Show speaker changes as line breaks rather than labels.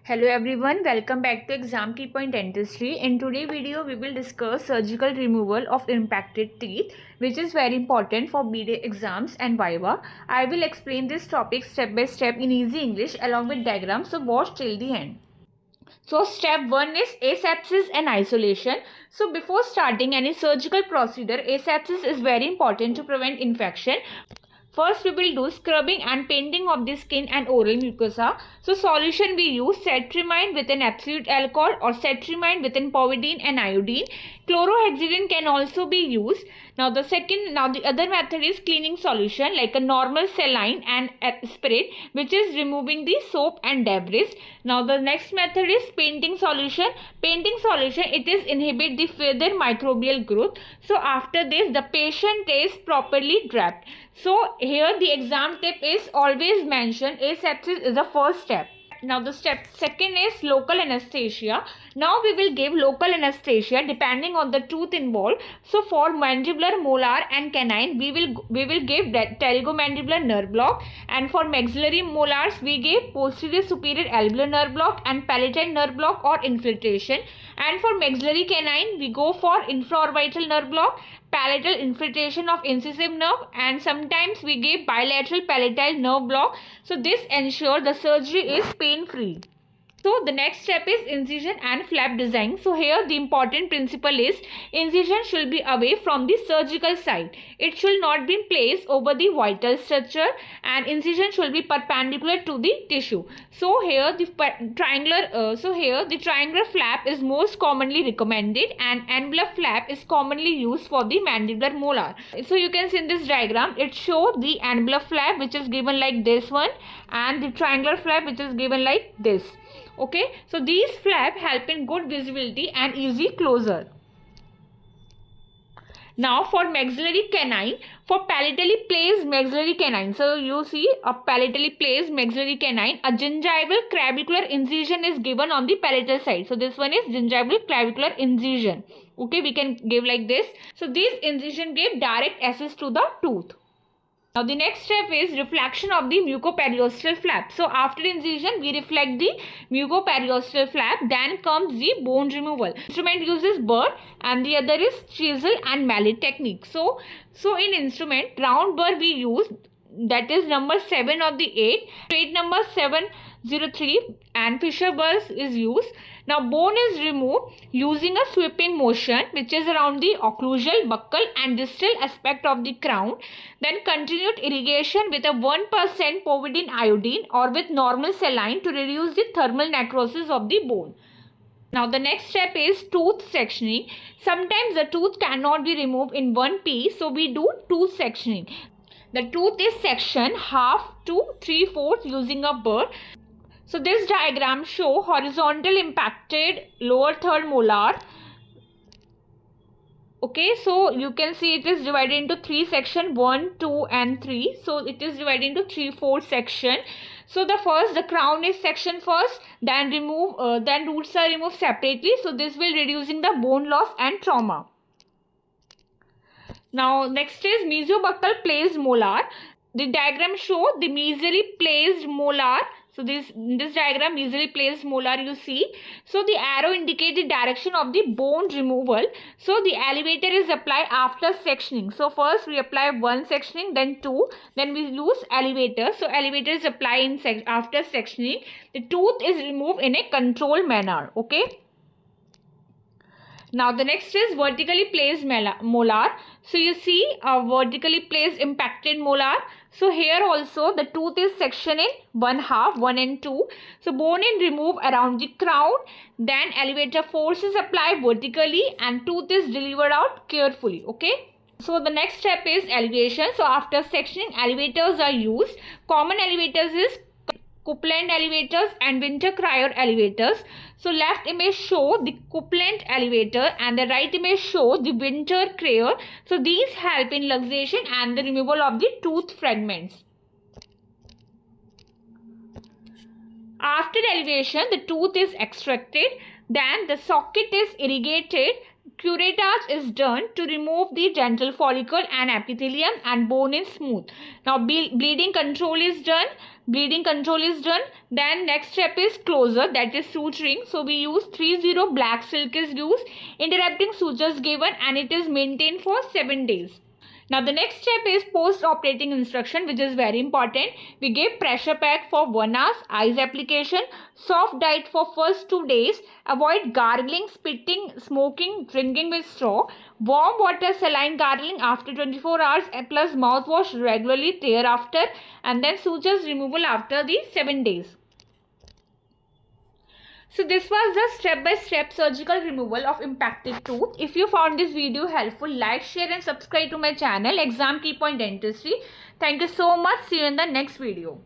Hello everyone, welcome back to Exam Key Point Dentistry. In today's video, we will discuss surgical removal of impacted teeth, which is very important for BDS exams and viva. I will explain this topic step by step in easy English along with diagrams, so watch till the end. So step 1 is asepsis and isolation. So before starting any surgical procedure, asepsis is very important to prevent infection. First, we will do scrubbing and painting of the skin and oral mucosa. So, solution we use cetrimide with an absolute alcohol or cetrimide with an povidone and iodine. Chlorohexidine can also be used. Now, the other method is cleaning solution like a normal saline and spirit, which is removing the soap and debris. Now, the next method is painting solution. Painting solution, it is inhibit the further microbial growth. So, after this, the patient is properly draped. So here the exam tip is always mentioned asepsis is the first step. Now the second is local anesthesia. Now we will give local anesthesia depending on the tooth involved. So for mandibular, molar and canine we will give that pterygomandibular nerve block, and for maxillary molars we give posterior superior alveolar nerve block and palatine nerve block or infiltration, and for maxillary canine we go for infraorbital nerve block, palatal infiltration of incisive nerve, and sometimes we give bilateral palatine nerve block. So this ensures the surgery is pain free. So the next step is incision and flap design. So here the important principle is incision should be away from the surgical site. It should not be placed over the vital structure, and incision should be perpendicular to the tissue. So here the triangular flap is most commonly recommended, and annular flap is commonly used for the mandibular molar. So you can see in this diagram it shows the annular flap which is given like this one, and the triangular flap which is given like this. Okay, so these flaps help in good visibility and easy closure. Now for maxillary canine, for palatally placed maxillary canine, so you see a palatally placed maxillary canine, a gingival clavicular incision is given on the palatal side. So this one is gingival clavicular incision. Okay, we can give like this. So this incision give direct access to the tooth. Now the next step is reflection of the mucoperiosteal flap. So after incision we reflect the mucoperiosteal flap. Then comes the bone removal. Instrument uses burr and the other is chisel and mallet technique. So in instrument round burr we use, that is number 7 of the 8. Straight number 703 and Fisher burr is used. Now bone is removed using a sweeping motion which is around the occlusal, buccal and distal aspect of the crown. Then continued irrigation with a 1% povidone iodine or with normal saline to reduce the thermal necrosis of the bone. Now the next step is tooth sectioning. Sometimes the tooth cannot be removed in one piece, so we do tooth sectioning. The tooth is sectioned half to 3/4 using a burr. So this diagram show horizontal impacted lower third molar. Okay, so you can see it is divided into 3 sections, 1, 2 and 3. So it is divided into 3/4 section. So the crown is sectioned first, then roots are removed separately. So this will reducing the bone loss and trauma. Now next is mesobuccal placed molar. The diagram show the mesially placed molar. So this diagram mesially placed molar you see. So the arrow indicates the direction of the bone removal. So the elevator is applied after sectioning. So first we apply one sectioning, then 2, then we use elevator. So elevator is applied after sectioning. The tooth is removed in a controlled manner. Okay. Now the next is vertically placed molar. So you see a vertically placed impacted molar. So here also the tooth is sectioned in 1/2, 1 and 2. So bone is removed around the crown. Then elevator force is applied vertically and tooth is delivered out carefully. Okay. So the next step is elevation. So after sectioning elevators are used. Common elevators is Coupland elevators and winter crier elevators. So left image show the Coupland elevator and the right image show the winter crier. So these help in luxation and the removal of the tooth fragments. After elevation, the tooth is extracted. Then the socket is irrigated. Curettage is done to remove the dental follicle and epithelium and bone is smooth. Now bleeding control is done. Then next step is closure, that is suturing. So we use 30 black silk is used. Interrupting sutures given and it is maintained for 7 days. Now the next step is post-operating instruction, which is very important. We give pressure pack for 1 hour, ice application, soft diet for first 2 days, avoid gargling, spitting, smoking, drinking with straw, warm water saline gargling after 24 hours plus mouthwash regularly thereafter, and then sutures removal after the 7 days. So this was the step-by-step surgical removal of impacted tooth. If you found this video helpful, like, share and subscribe to my channel Exam Key Point Dentistry. Thank you so much. See you in the next video.